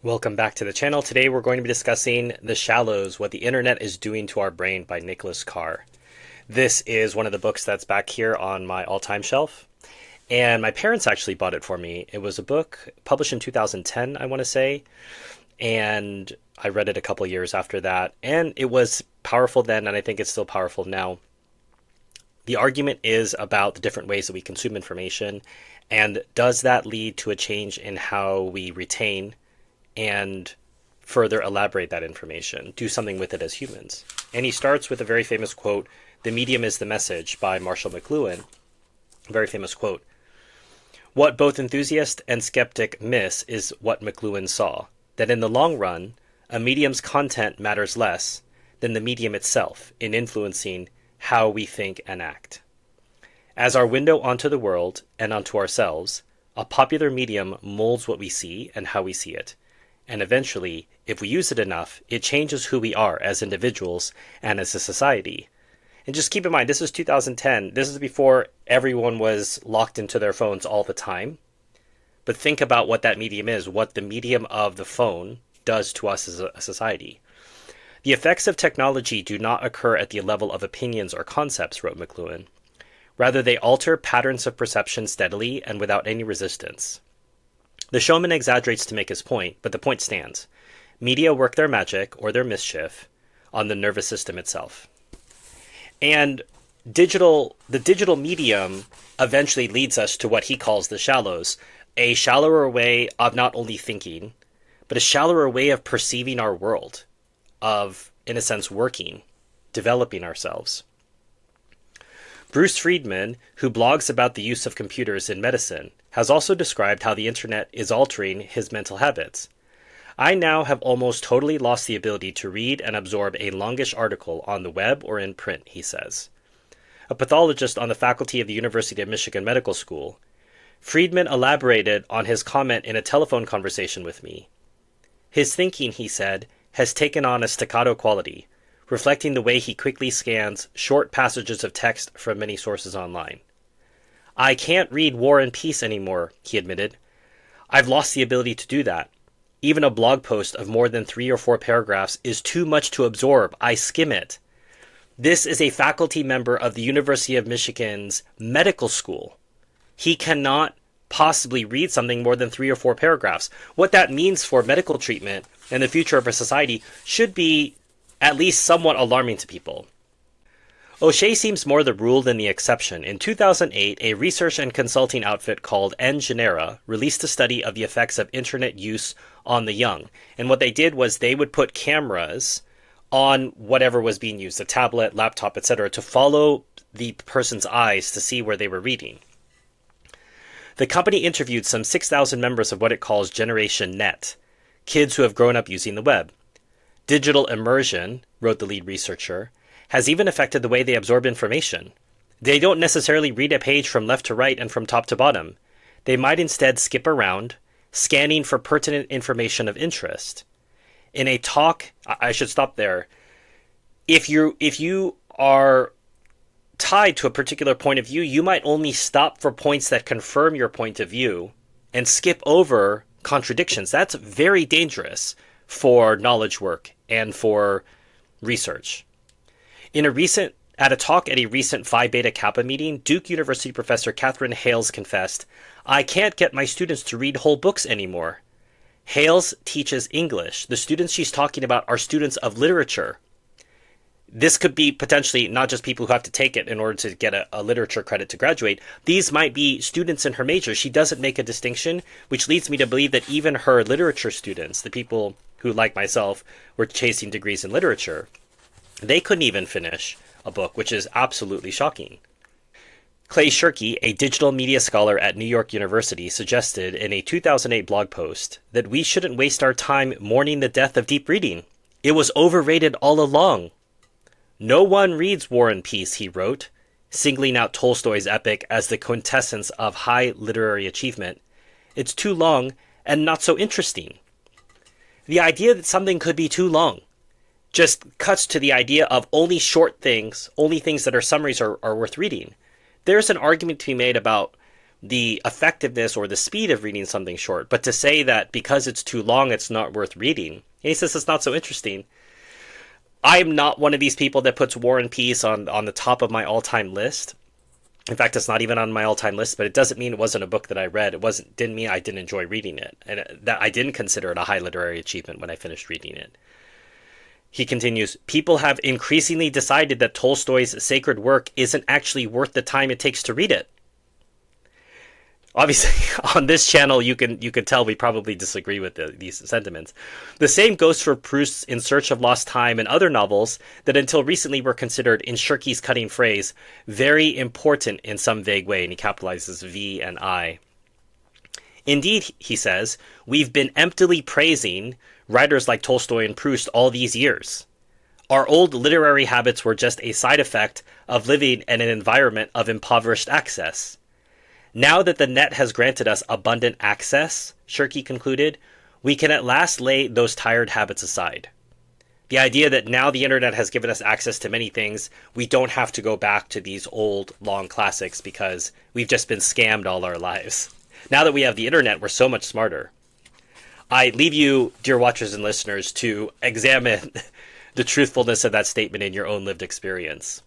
Welcome back to the channel. Today we're going to be discussing The Shallows, What the Internet is Doing to Our Brain by Nicholas Carr. This is one of the books that's back here on my all-time shelf. And my parents actually bought it for me. It was a book published in 2010, I want to say. And I read it a couple years after that. And it was powerful then, and I think it's still powerful now. The argument is about the different ways that we consume information. And does that lead to a change in how we retain and further elaborate that information, do something with it as humans? And he starts with a very famous quote, "The medium is the message," by Marshall McLuhan. A very famous quote. What both enthusiast and skeptic miss is what McLuhan saw, that in the long run, a medium's content matters less than the medium itself in influencing how we think and act. As our window onto the world and onto ourselves, a popular medium molds what we see and how we see it. And eventually, if we use it enough, it changes who we are as individuals and as a society. And just keep in mind, this is 2010. This is before everyone was locked into their phones all the time. But think about what that medium is, what the medium of the phone does to us as a society. The effects of technology do not occur at the level of opinions or concepts, wrote McLuhan. Rather, they alter patterns of perception steadily and without any resistance. The showman exaggerates to make his point, but the point stands. Media work their magic, or their mischief, on the nervous system itself. And the digital medium eventually leads us to what he calls the shallows, a shallower way of not only thinking, but a shallower way of perceiving our world, of, in a sense, working, developing ourselves. Bruce Friedman, who blogs about the use of computers in medicine, has also described how the internet is altering his mental habits. I now have almost totally lost the ability to read and absorb a longish article on the web or in print, he says. A pathologist on the faculty of the University of Michigan Medical School, Friedman elaborated on his comment in a telephone conversation with me. His thinking, he said, has taken on a staccato quality, reflecting the way he quickly scans short passages of text from many sources online. I can't read War and Peace anymore, he admitted. I've lost the ability to do that. Even a blog post of more than 3 or 4 paragraphs is too much to absorb. I skim it. This is a faculty member of the University of Michigan's medical school. He cannot possibly read something more than 3 or 4 paragraphs. What that means for medical treatment and the future of our society should be at least somewhat alarming to people. O'Shea seems more the rule than the exception. In 2008, a research and consulting outfit called NGenera released a study of the effects of internet use on the young. And what they did was they would put cameras on whatever was being used, a tablet, laptop, etc., to follow the person's eyes to see where they were reading. The company interviewed some 6,000 members of what it calls Generation Net, kids who have grown up using the web. Digital immersion, wrote the lead researcher, has even affected the way they absorb information. They don't necessarily read a page from left to right and from top to bottom. They might instead skip around, scanning for pertinent information of interest. In a talk, I should stop there. If you are tied to a particular point of view, you might only stop for points that confirm your point of view and skip over contradictions. That's very dangerous for knowledge work and for research. At a talk at a recent Phi Beta Kappa meeting, Duke University professor Catherine Hales confessed, "I can't get my students to read whole books anymore." Hales teaches English. The students she's talking about are students of literature. This could be potentially not just people who have to take it in order to get a literature credit to graduate. These might be students in her major. She doesn't make a distinction, which leads me to believe that even her literature students, the people who, like myself, were chasing degrees in literature, they couldn't even finish a book, which is absolutely shocking. Clay Shirky, a digital media scholar at New York University, suggested in a 2008 blog post that we shouldn't waste our time mourning the death of deep reading. It was overrated all along. No one reads War and Peace, he wrote, singling out Tolstoy's epic as the quintessence of high literary achievement. It's too long and not so interesting. The idea that something could be too long just cuts to the idea of only short things, only things that are summaries are worth reading. There's an argument to be made about the effectiveness or the speed of reading something short, but to say that because it's too long, it's not worth reading. And he says it's not so interesting. I'm not one of these people that puts War and Peace on the top of my all-time list. In fact, it's not even on my all-time list, but it doesn't mean it wasn't a book that I read. Didn't mean I didn't enjoy reading it, and that I didn't consider it a high literary achievement when I finished reading it. He continues, people have increasingly decided that Tolstoy's sacred work isn't actually worth the time it takes to read it. Obviously, on this channel, you can tell we probably disagree with these sentiments. The same goes for Proust's In Search of Lost Time and other novels that until recently were considered, in Shirky's cutting phrase, very important in some vague way, and he capitalizes V and I. Indeed, he says, we've been emptily praising writers like Tolstoy and Proust all these years. Our old literary habits were just a side effect of living in an environment of impoverished access. Now that the net has granted us abundant access, Shirky concluded, we can at last lay those tired habits aside. The idea that now the internet has given us access to many things, we don't have to go back to these old, long classics because we've just been scammed all our lives. Now that we have the internet, we're so much smarter. I leave you, dear watchers and listeners, to examine the truthfulness of that statement in your own lived experience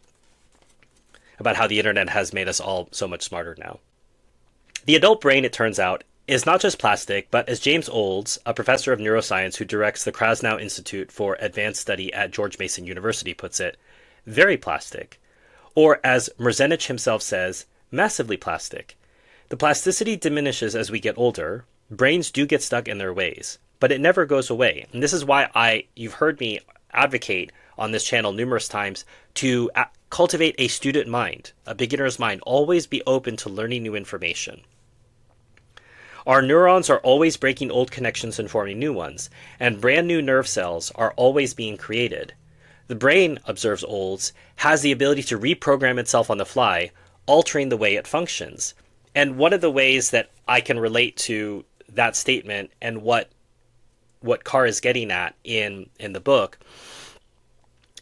about how the internet has made us all so much smarter now. The adult brain, it turns out, is not just plastic, but as James Olds, a professor of neuroscience who directs the Krasnow Institute for Advanced Study at George Mason University puts it, very plastic. Or as Merzenich himself says, massively plastic. The plasticity diminishes as we get older. Brains do get stuck in their ways, but it never goes away. And this is why you've heard me advocate on this channel numerous times to cultivate a student mind, a beginner's mind, always be open to learning new information. Our neurons are always breaking old connections and forming new ones, and brand new nerve cells are always being created. The brain, observes Olds, has the ability to reprogram itself on the fly, altering the way it functions. And one of the ways that I can relate to that statement and what Carr is getting at in the book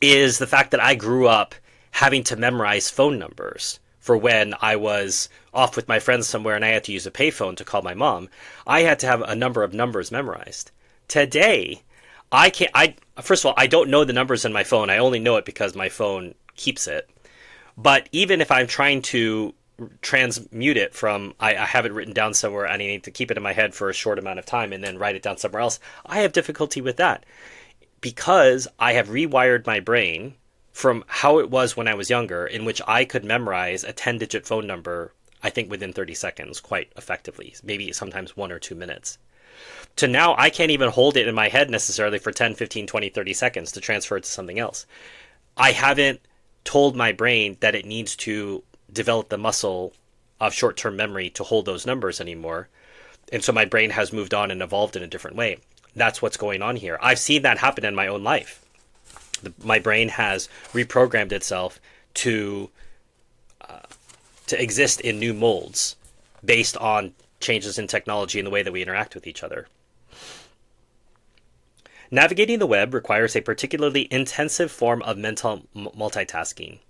is the fact that I grew up having to memorize phone numbers for when I was off with my friends somewhere and I had to use a payphone to call my mom. I had to have a number of numbers memorized. Today, first of all, I don't know the numbers in my phone. I only know it because my phone keeps it. But even if I'm trying to transmute it from, I have it written down somewhere and I need to keep it in my head for a short amount of time and then write it down somewhere else, I have difficulty with that because I have rewired my brain from how it was when I was younger, in which I could memorize a 10-digit phone number, I think within 30 seconds quite effectively, maybe sometimes 1 or 2 minutes. To now, I can't even hold it in my head necessarily for 10, 15, 20, 30 seconds to transfer it to something else. I haven't told my brain that it needs to develop the muscle of short-term memory to hold those numbers anymore. And so my brain has moved on and evolved in a different way. That's what's going on here. I've seen that happen in my own life. My brain has reprogrammed itself to exist in new molds based on changes in technology and the way that we interact with each other. Navigating the web requires a particularly intensive form of mental multitasking.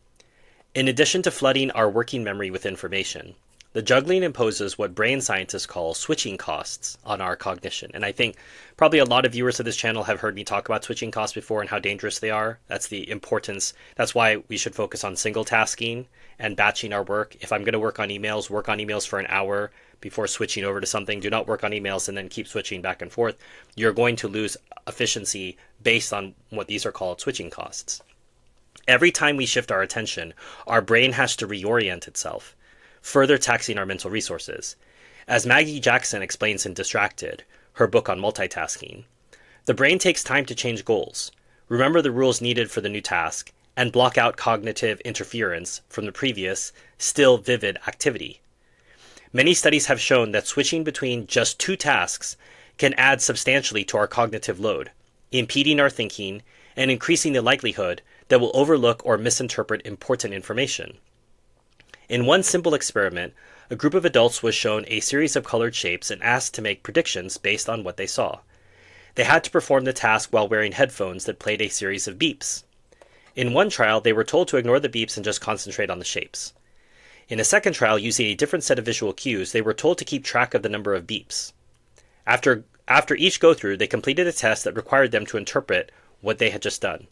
In addition to flooding our working memory with information, the juggling imposes what brain scientists call switching costs on our cognition. And I think probably a lot of viewers of this channel have heard me talk about switching costs before and how dangerous they are. That's the importance. That's why we should focus on single tasking and batching our work. If I'm going to work on emails for an hour before switching over to something. Do not work on emails and then keep switching back and forth. You're going to lose efficiency based on what these are called switching costs. Every time we shift our attention, our brain has to reorient itself, further taxing our mental resources. As Maggie Jackson explains in Distracted, her book on multitasking, the brain takes time to change goals, remember the rules needed for the new task, and block out cognitive interference from the previous, still vivid activity. Many studies have shown that switching between just two tasks can add substantially to our cognitive load, impeding our thinking and increasing the likelihood that we'll overlook or misinterpret important information. In one simple experiment, a group of adults was shown a series of colored shapes and asked to make predictions based on what they saw. They had to perform the task while wearing headphones that played a series of beeps. In one trial, they were told to ignore the beeps and just concentrate on the shapes. In a second trial, using a different set of visual cues, they were told to keep track of the number of beeps. After each go-through, they completed a test that required them to interpret what they had just done.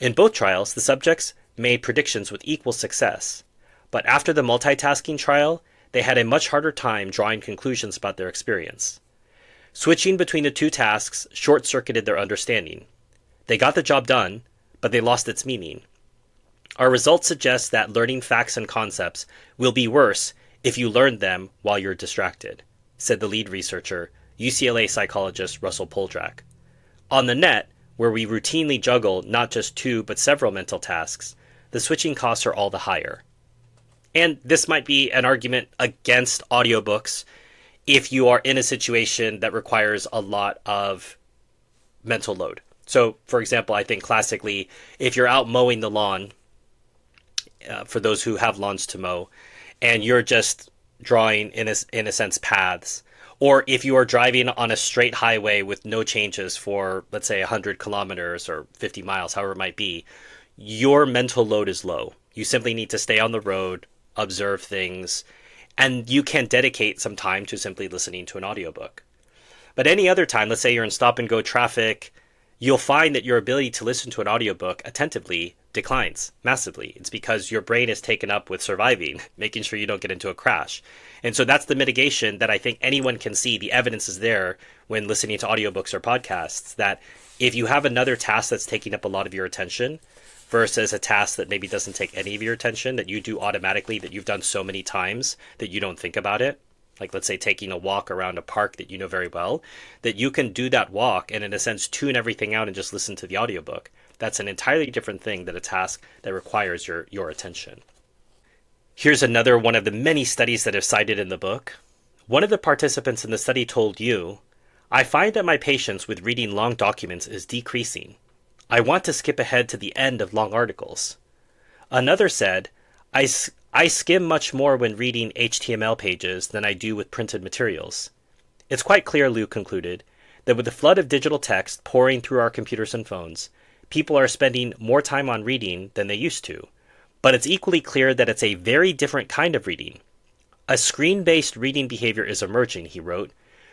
In both trials, the subjects made predictions with equal success, but after the multitasking trial, they had a much harder time drawing conclusions about their experience. Switching between the two tasks short-circuited their understanding. They got the job done, but they lost its meaning. Our results suggest that learning facts and concepts will be worse if you learn them while you're distracted, said the lead researcher, UCLA psychologist Russell Poldrack. On the net, where we routinely juggle not just two but several mental tasks, the switching costs are all the higher. And this might be an argument against audiobooks if you are in a situation that requires a lot of mental load. So, for example, I think classically, if you're out mowing the lawn, for those who have lawns to mow, and you're just drawing, in a sense, paths, or if you are driving on a straight highway with no changes for, let's say, 100 kilometers or 50 miles, however it might be, your mental load is low. You simply need to stay on the road, observe things, and you can dedicate some time to simply listening to an audiobook. But any other time, let's say you're in stop-and-go traffic, you'll find that your ability to listen to an audiobook attentively declines massively. It's because your brain is taken up with surviving, making sure you don't get into a crash. And so that's the mitigation that I think anyone can see. The evidence is there when listening to audiobooks or podcasts, that if you have another task that's taking up a lot of your attention versus a task that maybe doesn't take any of your attention, that you do automatically, that you've done so many times that you don't think about it, like let's say taking a walk around a park that you know very well, that you can do that walk and in a sense tune everything out and just listen to the audiobook. That's an entirely different thing than a task that requires your attention. Here's another one of the many studies that are cited in the book. One of the participants in the study told you, "I find that my patience with reading long documents is decreasing. I want to skip ahead to the end of long articles." Another said, I skim much more when reading HTML pages than I do with printed materials. It's quite clear, Lou concluded, that with the flood of digital text pouring through our computers and phones, people are spending more time on reading than they used to. But it's equally clear that it's a very different kind of reading. A screen-based reading behavior is emerging, he wrote,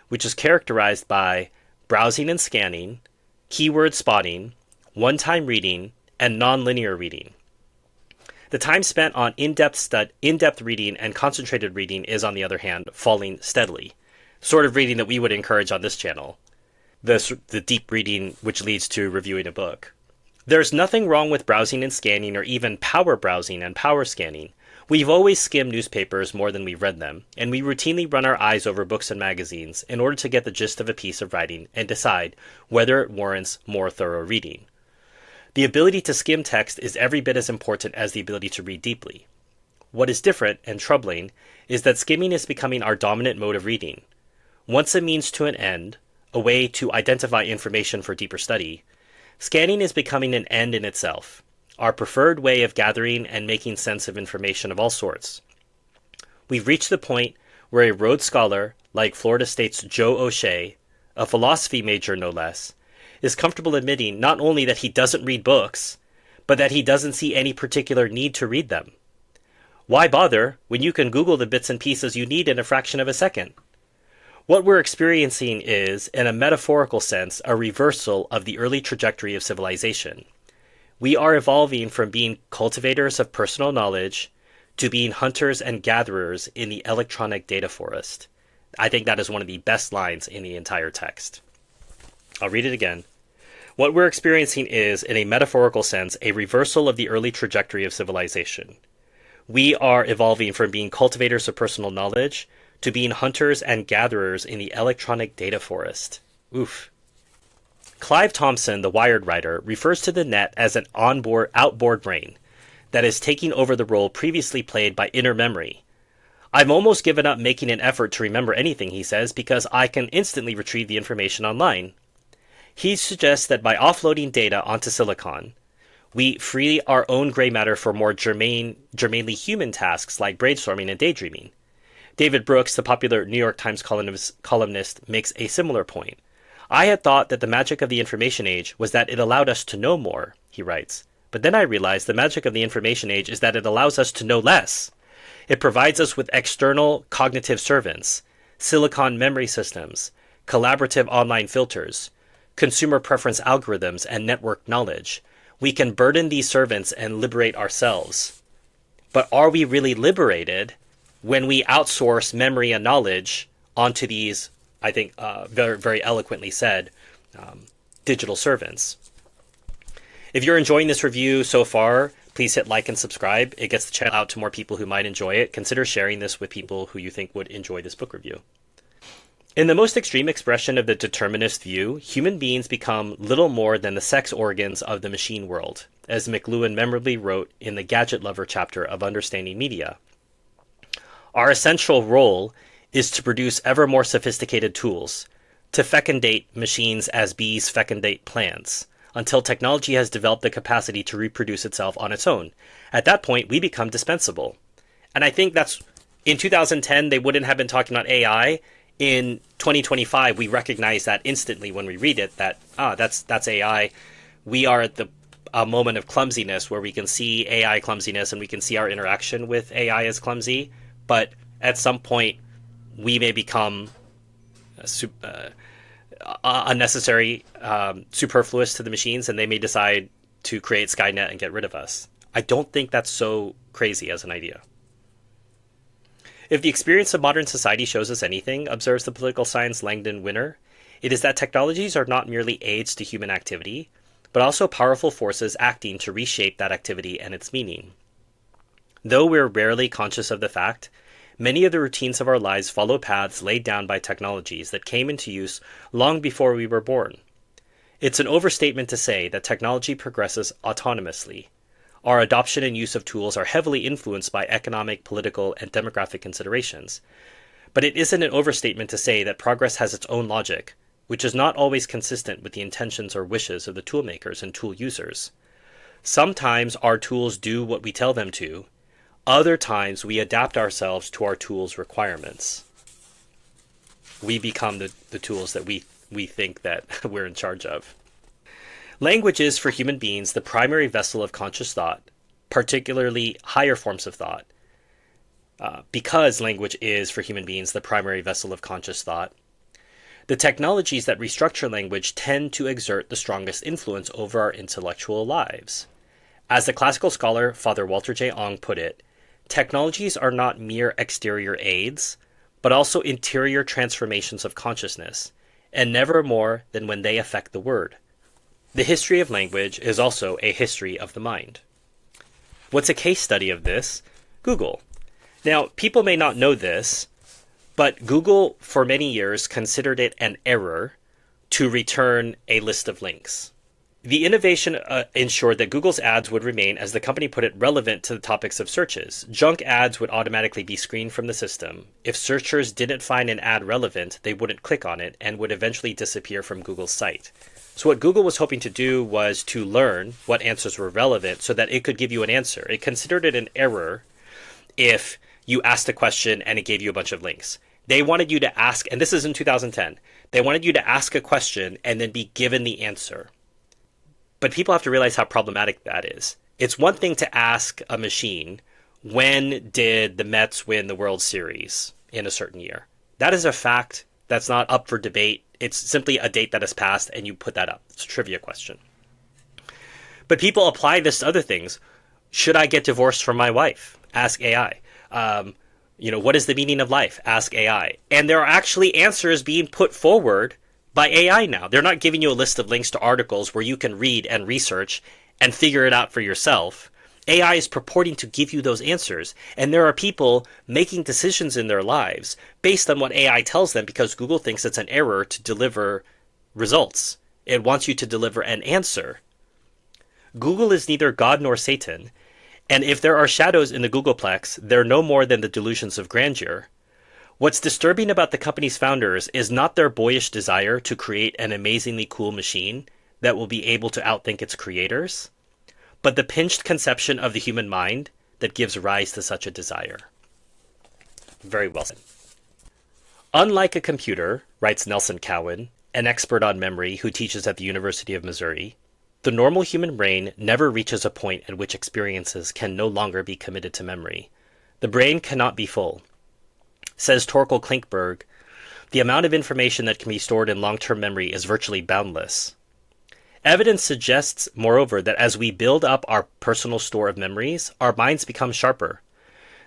which is characterized by browsing and scanning, keyword spotting, one-time reading, and nonlinear reading. The time spent on in-depth reading and concentrated reading is, on the other hand, falling steadily. Sort of reading that we would encourage on this channel. The deep reading which leads to reviewing a book. There's nothing wrong with browsing and scanning, or even power browsing and power scanning. We've always skimmed newspapers more than we've read them, and we routinely run our eyes over books and magazines in order to get the gist of a piece of writing and decide whether it warrants more thorough reading. The ability to skim text is every bit as important as the ability to read deeply. What is different and troubling is that skimming is becoming our dominant mode of reading. Once a means to an end, a way to identify information for deeper study, scanning is becoming an end in itself, our preferred way of gathering and making sense of information of all sorts. We've reached the point where a Rhodes Scholar, like Florida State's Joe O'Shea, a philosophy major no less, is comfortable admitting not only that he doesn't read books, but that he doesn't see any particular need to read them. Why bother when you can Google the bits and pieces you need in a fraction of a second? What we're experiencing is, in a metaphorical sense, a reversal of the early trajectory of civilization. We are evolving from being cultivators of personal knowledge to being hunters and gatherers in the electronic data forest. I think that is one of the best lines in the entire text. I'll read it again. What we're experiencing is, in a metaphorical sense, a reversal of the early trajectory of civilization. We are evolving from being cultivators of personal knowledge to being hunters and gatherers in the electronic data forest. Oof. Clive Thompson, the Wired writer, refers to the net as an outboard brain that is taking over the role previously played by inner memory. I've almost given up making an effort to remember anything, he says, because I can instantly retrieve the information online. He suggests that by offloading data onto silicon, we free our own gray matter for more germanely human tasks like brainstorming and daydreaming. David Brooks, the popular New York Times columnist, makes a similar point. I had thought that the magic of the information age was that it allowed us to know more, he writes. But then I realized the magic of the information age is that it allows us to know less. It provides us with external cognitive servants, silicon memory systems, collaborative online filters, consumer preference algorithms, and network knowledge. We can burden these servants and liberate ourselves. But are we really liberated when we outsource memory and knowledge onto these, I think, very, very eloquently said, digital servants? If you're enjoying this review so far, please hit like and subscribe. It gets the channel out to more people who might enjoy it. Consider sharing this with people who you think would enjoy this book review. In the most extreme expression of the determinist view, human beings become little more than the sex organs of the machine world, as McLuhan memorably wrote in the Gadget Lover chapter of Understanding Media. Our essential role is to produce ever more sophisticated tools, to fecundate machines as bees fecundate plants, until technology has developed the capacity to reproduce itself on its own. At that point, we become dispensable. And I think that's, in 2010, they wouldn't have been talking about AI. In 2025, we recognize that instantly when we read it, that, that's AI. We are at a moment of clumsiness where we can see AI clumsiness and we can see our interaction with AI as clumsy. But at some point, we may become unnecessary, superfluous to the machines, and they may decide to create Skynet and get rid of us. I don't think that's so crazy as an idea. If the experience of modern society shows us anything, observes the political science Langdon Winner, it is that technologies are not merely aids to human activity, but also powerful forces acting to reshape that activity and its meaning. Though we're rarely conscious of the fact, many of the routines of our lives follow paths laid down by technologies that came into use long before we were born. It's an overstatement to say that technology progresses autonomously. Our adoption and use of tools are heavily influenced by economic, political, and demographic considerations. But it isn't an overstatement to say that progress has its own logic, which is not always consistent with the intentions or wishes of the tool makers and tool users. Sometimes our tools do what we tell them to. Other times we adapt ourselves to our tools' requirements. We become the tools that we think that we're in charge of. Language is, for human beings, the primary vessel of conscious thought, particularly higher forms of thought. Because language is, for human beings, the primary vessel of conscious thought, the technologies that restructure language tend to exert the strongest influence over our intellectual lives. As the classical scholar Father Walter J. Ong put it, technologies are not mere exterior aids, but also interior transformations of consciousness, and never more than when they affect the word. The history of language is also a history of the mind. What's a case study of this? Google. Now, people may not know this, but Google for many years considered it an error to return a list of links. The innovation ensured that Google's ads would remain, as the company put it, relevant to the topics of searches. Junk ads would automatically be screened from the system. If searchers didn't find an ad relevant, they wouldn't click on it and would eventually disappear from Google's site. So what Google was hoping to do was to learn what answers were relevant so that it could give you an answer. It considered it an error if you asked a question and it gave you a bunch of links. They wanted you to ask, and this is in 2010, they wanted you to ask a question and then be given the answer. But people have to realize how problematic that is. It's one thing to ask a machine, when did the Mets win the World Series in a certain year? That is a fact that's not up for debate. It's simply a date that has passed and you put that up. It's a trivia question. But people apply this to other things. Should I get divorced from my wife? Ask AI. What is the meaning of life? Ask AI. And there are actually answers being put forward by AI now. They're not giving you a list of links to articles where you can read and research and figure it out for yourself. AI is purporting to give you those answers. And there are people making decisions in their lives based on what AI tells them because Google thinks it's an error to deliver results. It wants you to deliver an answer. Google is neither God nor Satan. And if there are shadows in the Googleplex, they're no more than the delusions of grandeur. What's disturbing about the company's founders is not their boyish desire to create an amazingly cool machine that will be able to outthink its creators, but the pinched conception of the human mind that gives rise to such a desire. Very well said. Unlike a computer, writes Nelson Cowan, an expert on memory who teaches at the University of Missouri, the normal human brain never reaches a point at which experiences can no longer be committed to memory. The brain cannot be full. Says Torkel Klinkberg, the amount of information that can be stored in long-term memory is virtually boundless. Evidence suggests, moreover, that as we build up our personal store of memories, our minds become sharper.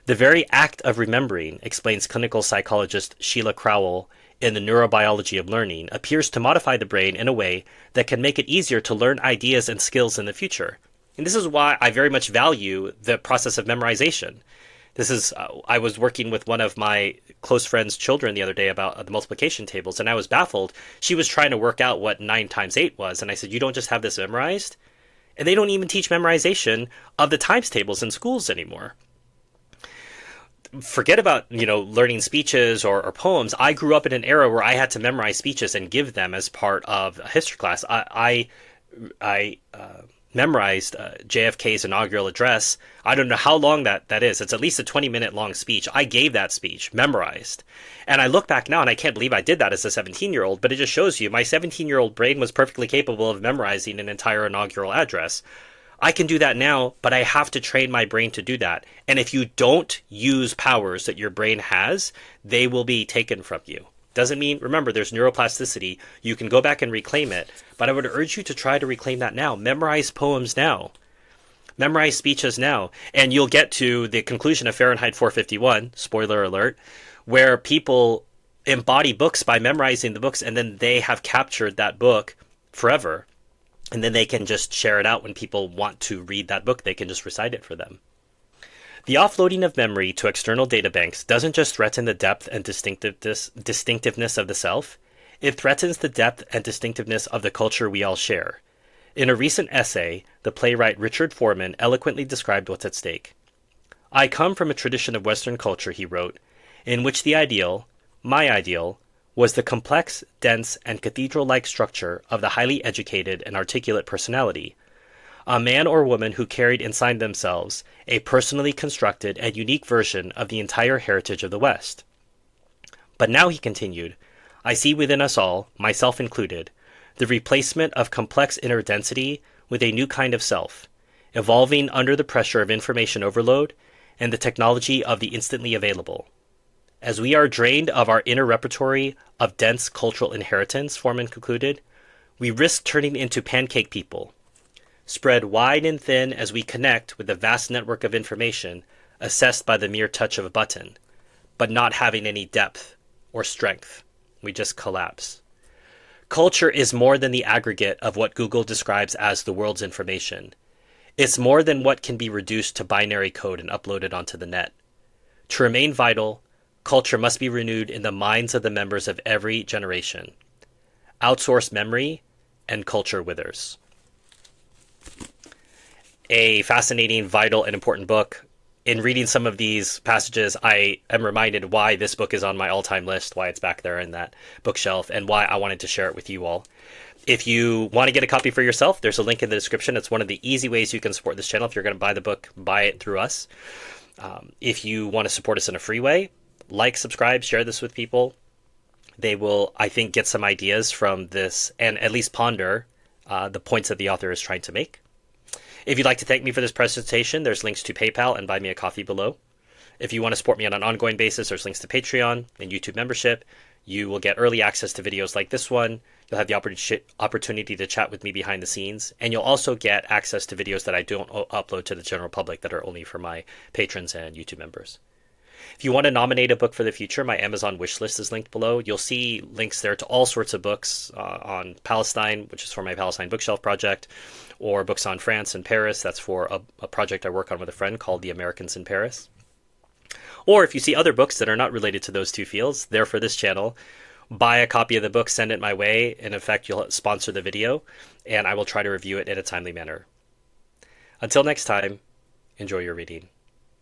The very act of remembering, explains clinical psychologist Sheila Crowell in the Neurobiology of Learning, appears to modify the brain in a way that can make it easier to learn ideas and skills in the future. And this is why I very much value the process of memorization. I was working with one of my close friend's children the other day about the multiplication tables, and I was baffled. She was trying to work out what 9 times 8 was, and I said, you don't just have this memorized? And they don't even teach memorization of the times tables in schools anymore. Forget about, learning speeches or poems. I grew up in an era where I had to memorize speeches and give them as part of a history class. I memorized JFK's inaugural address. I don't know how long that is. It's at least a 20-minute long speech. I gave that speech, memorized. And I look back now and I can't believe I did that as a 17-year-old, but it just shows you my 17-year-old brain was perfectly capable of memorizing an entire inaugural address. I can do that now, but I have to train my brain to do that. And if you don't use powers that your brain has, they will be taken from you. Doesn't mean, remember, there's neuroplasticity. You can go back and reclaim it, but I would urge you to try to reclaim that now. Memorize poems now. Memorize speeches now. And you'll get to the conclusion of Fahrenheit 451, spoiler alert, where people embody books by memorizing the books, and then they have captured that book forever. And then they can just share it out when people want to read that book. They can just recite it for them. The offloading of memory to external databanks doesn't just threaten the depth and distinctiveness of the self, it threatens the depth and distinctiveness of the culture we all share. In a recent essay, the playwright Richard Foreman eloquently described what's at stake. I come from a tradition of Western culture, he wrote, in which the ideal, my ideal, was the complex, dense, and cathedral-like structure of the highly educated and articulate personality, a man or woman who carried inside themselves a personally constructed and unique version of the entire heritage of the West. But now, he continued, I see within us all, myself included, the replacement of complex inner density with a new kind of self, evolving under the pressure of information overload and the technology of the instantly available. As we are drained of our inner repertory of dense cultural inheritance, Foreman concluded, we risk turning into pancake people, spread wide and thin as we connect with the vast network of information assessed by the mere touch of a button, but not having any depth or strength. We just collapse. Culture is more than the aggregate of what Google describes as the world's information. It's more than what can be reduced to binary code and uploaded onto the net. To remain vital, culture must be renewed in the minds of the members of every generation. Outsource memory, and culture withers. A fascinating, vital, and important book. In reading some of these passages, I am reminded why this book is on my all-time list, why it's back there in that bookshelf, and why I wanted to share it with you all. If you want to get a copy for yourself, there's a link in the description. It's one of the easy ways you can support this channel. If you're going to buy the book, buy it through us. If you want to support us in a free way, like, subscribe, share this with people. They will, I think, get some ideas from this and at least ponder the points that the author is trying to make. If you'd like to thank me for this presentation, there's links to PayPal and Buy Me a Coffee below. If you want to support me on an ongoing basis, there's links to Patreon and YouTube membership. You will get early access to videos like this one. You'll have the opportunity to chat with me behind the scenes. And you'll also get access to videos that I don't upload to the general public that are only for my patrons and YouTube members. If you want to nominate a book for the future, my Amazon wish list is linked below. You'll see links there to all sorts of books on Palestine, which is for my Palestine bookshelf project, or books on France and Paris. That's for a project I work on with a friend called The Americans in Paris. Or if you see other books that are not related to those two fields, they're for this channel. Buy a copy of the book, send it my way. In effect, you'll sponsor the video, and I will try to review it in a timely manner. Until next time, enjoy your reading.